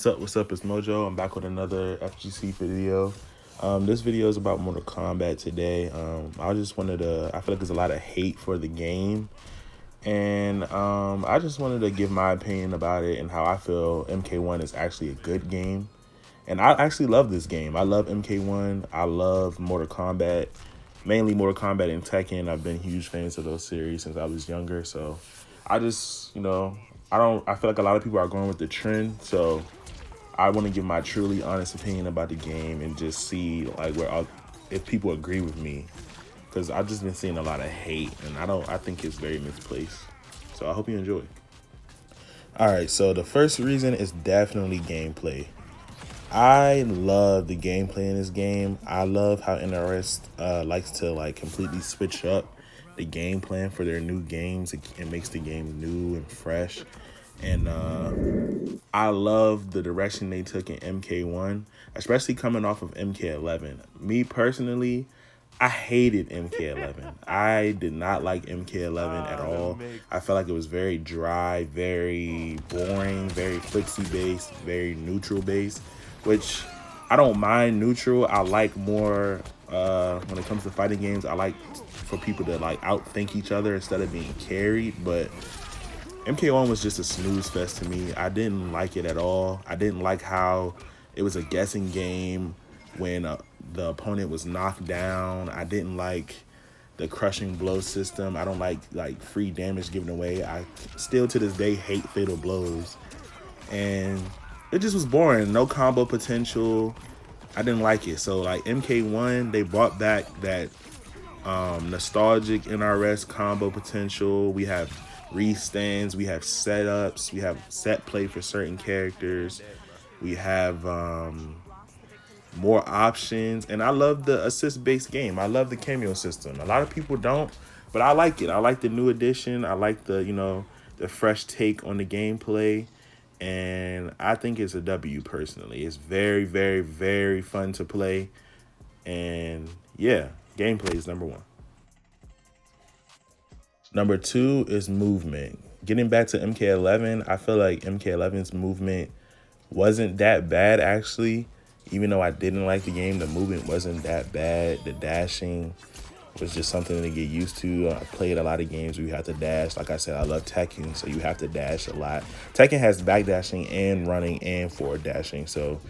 What's up? It's Mojo. I'm back with another FGC video. This video is about Mortal Kombat today. I just wanted to, I feel like there's a lot of hate for the game. And I just wanted to give my opinion about it and how I feel MK1 is actually a good game. And I actually love this game. I love MK1. I love Mortal Kombat, mainly Mortal Kombat and Tekken. I've been huge fans of those series since I was younger. So I just, I feel like a lot of people are going with the trend. So I want to give my truly honest opinion about the game and just see like if people agree with me, because I've just been seeing a lot of hate and I think it's very misplaced. So I hope you enjoy. All right, so the first reason is definitely gameplay. I love the gameplay in this game. I love how NRS likes to like completely switch up the game plan for their new games. It makes the game new and fresh. And I love the direction they took in MK1, especially coming off of MK11. Me personally, I hated MK11. I did not like MK11 at all. I felt like it was very dry, very boring, very footsie based, very neutral based, which I don't mind neutral. I like more when it comes to fighting games. I like for people to like outthink each other instead of being carried, but MK1 was just a snooze fest to me. I didn't like it at all. I didn't like how it was a guessing game when the opponent was knocked down. I didn't like the crushing blow system. I don't like free damage given away. I still to this day hate fatal blows. And it just was boring. No combo potential. I didn't like it. So like MK1, they brought back that nostalgic NRS combo potential. We have restands, we have setups, we have set play for certain characters, we have more options, and I love the assist based game. I love the cameo system. A lot of people don't, but I like it. I like the new addition. I like the the fresh take on the gameplay, and I think it's a W personally. It's very, very, very fun to play, and yeah, gameplay is number one. Number two is movement. Getting back to MK11, I feel like MK11's movement wasn't that bad, actually. Even though I didn't like the game, the movement wasn't that bad. The dashing was just something to get used to. I played a lot of games where you have to dash. Like I said, I love Tekken, so you have to dash a lot. Tekken has back dashing and running and forward dashing, so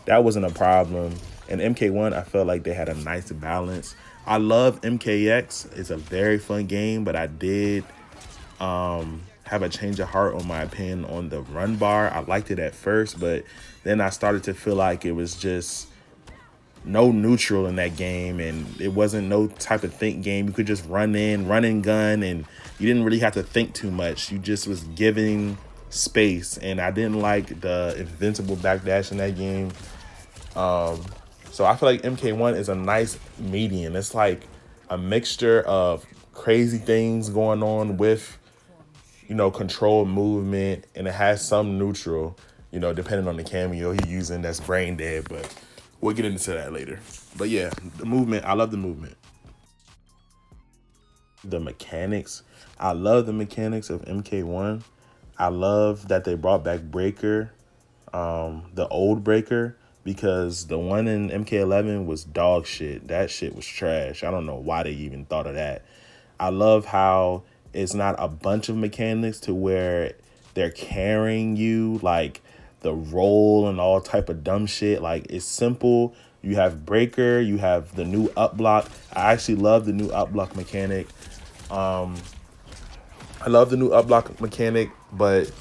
that wasn't a problem. And MK1, I felt like they had a nice balance. I love MKX. It's a very fun game, but I did have a change of heart on my opinion on the run bar. I liked it at first, but then I started to feel like it was just no neutral in that game, and it wasn't no type of think game. You could just run and gun, and you didn't really have to think too much. You just was giving space, and I didn't like the invincible backdash in that game. So I feel like MK1 is a nice median. It's like a mixture of crazy things going on with, controlled movement, and it has some neutral, depending on the cameo you're using that's brain dead, but we'll get into that later. But yeah, the movement, I love the movement. The mechanics, I love the mechanics of MK1. I love that they brought back Breaker, the old Breaker, because the one in MK11 was dog shit. That shit was trash. I don't know why they even thought of that. I love how it's not a bunch of mechanics to where they're carrying you, like the roll and all type of dumb shit. Like, it's simple. You have Breaker, you have the new up block. I actually love the new up block mechanic. I love the new up block mechanic, but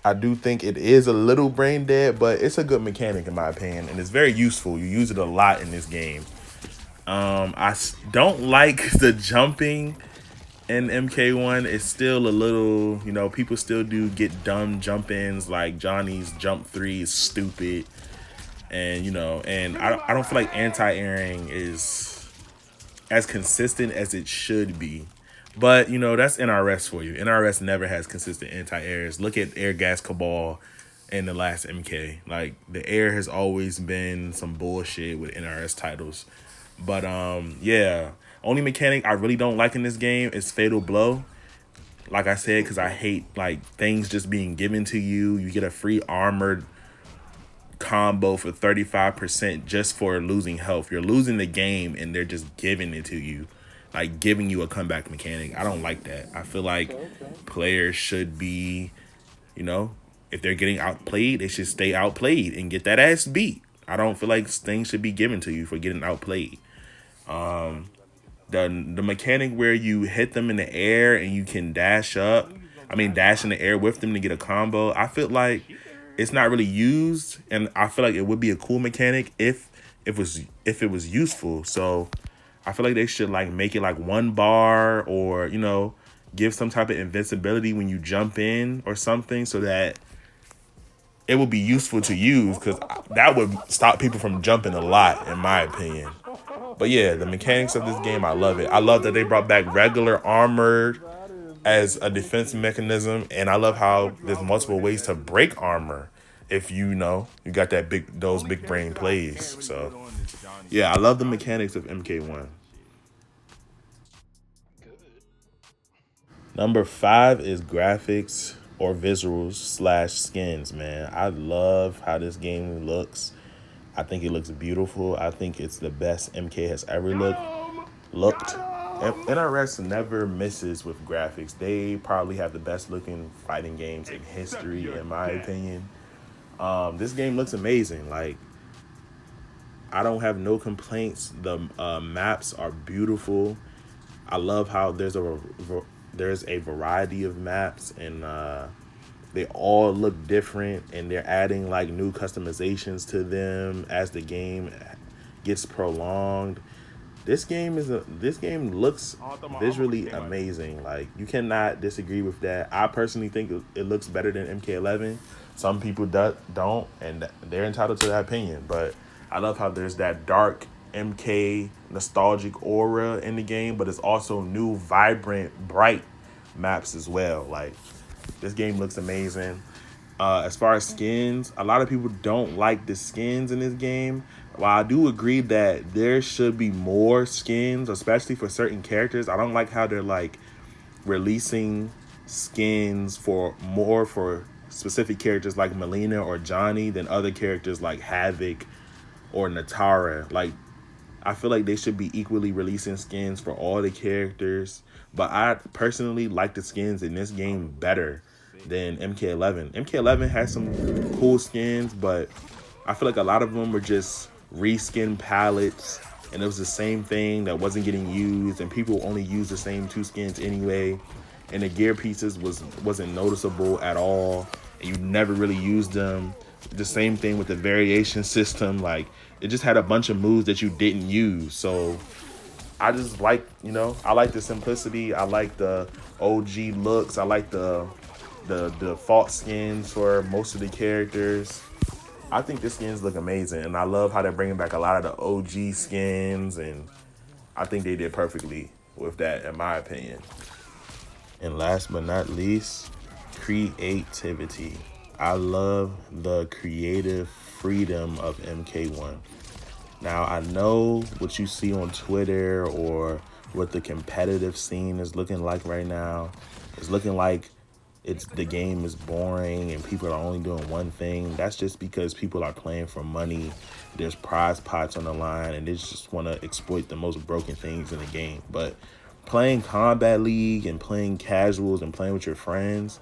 I do think it is a little brain dead, but it's a good mechanic in my opinion, and it's very useful. You use it a lot in this game. I don't like the jumping in MK1. It's still a little, people still do get dumb jump-ins, like Johnny's jump 3 is stupid. And, and I don't feel like anti-airing is as consistent as it should be. But, that's NRS for you. NRS never has consistent anti-airs. Look at Air Gas Cabal in the last MK. Like, the air has always been some bullshit with NRS titles. But, yeah. Only mechanic I really don't like in this game is Fatal Blow. Like I said, because I hate, like, things just being given to you. You get a free armored combo for 35% just for losing health. You're losing the game and they're just giving it to you, like giving you a comeback mechanic. I don't like that. I feel like players should be, you know, if they're getting outplayed, they should stay outplayed and get that ass beat. I don't feel like things should be given to you for getting outplayed. The mechanic where you hit them in the air and you can dash up, I mean dash in the air with them to get a combo, I feel like it's not really used, and I feel like it would be a cool mechanic if it was useful. So I feel like they should like make it like one bar, or you know, give some type of invincibility when you jump in or something, so that it would be useful to use, because that would stop people from jumping a lot, in my opinion. But yeah, the mechanics of this game, I love it. I love that they brought back regular armor as a defense mechanism, and I love how there's multiple ways to break armor if you know you got those big brain plays. So yeah, I love the mechanics of MK1. Number 5 is graphics or visuals slash skins, man. I love how this game looks. I think it looks beautiful. I think it's the best MK has ever looked. NRS never misses with graphics. They probably have the best looking fighting games in history, in my opinion. This game looks amazing. Like, I don't have no complaints. The maps are beautiful. I love how there's a variety of maps, and they all look different, and they're adding like new customizations to them as the game gets prolonged. This game looks visually amazing. Like, you cannot disagree with that. I personally think it looks better than MK11. Some people don't, and they're entitled to that opinion. But I love how there's that dark MK nostalgic aura in the game, but it's also new, vibrant, bright maps as well. Like, this game looks amazing. As far as skins, a lot of people don't like the skins in this game. While I do agree that there should be more skins, especially for certain characters, I don't like how they're like releasing skins for specific characters like Melina or Johnny than other characters like Havoc or Natara. Like, I feel like they should be equally releasing skins for all the characters. But I personally like the skins in this game better than MK11. MK11 has some cool skins, but I feel like a lot of them were just reskin palettes, and it was the same thing that wasn't getting used, and people only use the same 2 skins anyway, and the gear pieces wasn't noticeable at all, and you never really used them. The same thing with the variation system. Like, it just had a bunch of moves that you didn't use. So I just like, you know, I like the simplicity. I like the OG looks. I like the default skins for most of the characters. I think the skins look amazing, and I love how they're bringing back a lot of the OG skins, and I think they did perfectly with that, in my opinion. And last but not least, creativity. I love the creative freedom of MK1. Now, I know what you see on Twitter or what the competitive scene is looking like right now. It's looking like the game is boring and people are only doing one thing. That's just because people are playing for money. There's prize pots on the line, and they just want to exploit the most broken things in the game. But playing Combat League and playing casuals and playing with your friends,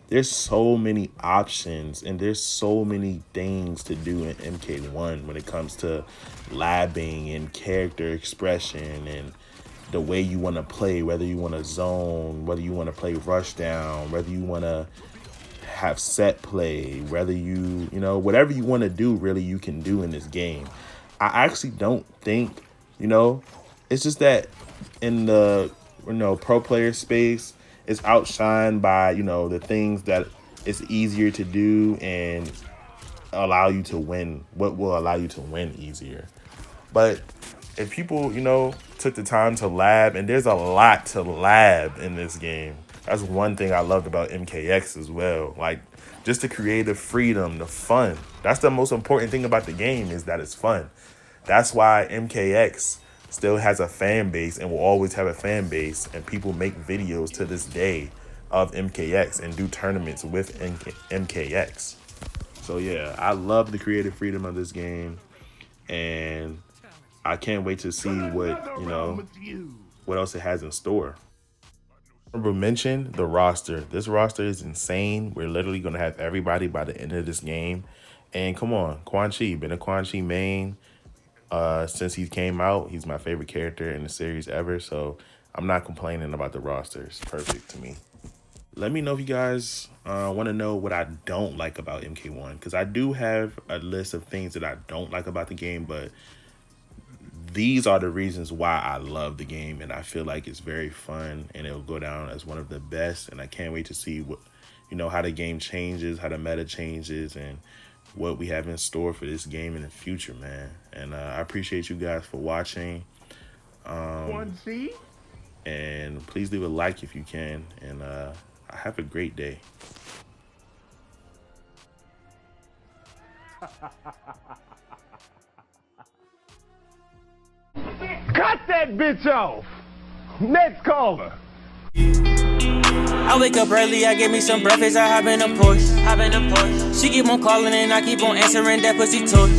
there's so many options, and there's so many things to do in MK1 when it comes to labbing and character expression and the way you want to play, whether you want to zone, whether you want to play rush down, whether you want to have set play, whether you know, whatever you want to do, really, you can do in this game. I actually don't think, you know, it's just that in the, you know, pro player space, it's outshined by, you know, the things that it's easier to do and allow you to win, what will allow you to win easier. But if people, you know, took the time to lab, and there's a lot to lab in this game. That's one thing I loved about MKX as well. Like, just the creative freedom, the fun. That's the most important thing about the game, is that it's fun. That's why MKX still has a fan base and will always have a fan base, and people make videos to this day of MKX and do tournaments with MKX. So yeah, I love the creative freedom of this game, and I can't wait to see what else it has in store. Honorable mention, the roster. This roster is insane. We're literally gonna have everybody by the end of this game. And come on, Quan Chi, been a Quan Chi main since he came out. He's my favorite character in the series ever, so I'm not complaining about the roster. It's perfect to me. Let me know if you guys want to know what I don't like about MK1, because I do have a list of things that I don't like about the game, but these are the reasons why I love the game, and I feel like it's very fun, and it'll go down as one of the best. And I can't wait to see what, how the game changes, how the meta changes, and what we have in store for this game in the future, man. And I appreciate you guys for watching. And please leave a like if you can, and have a great day. Cut that bitch off! Next caller. I wake up early, I get me some breakfast, I hop in a Porsche. She keep on calling and I keep on answering that pussy torch.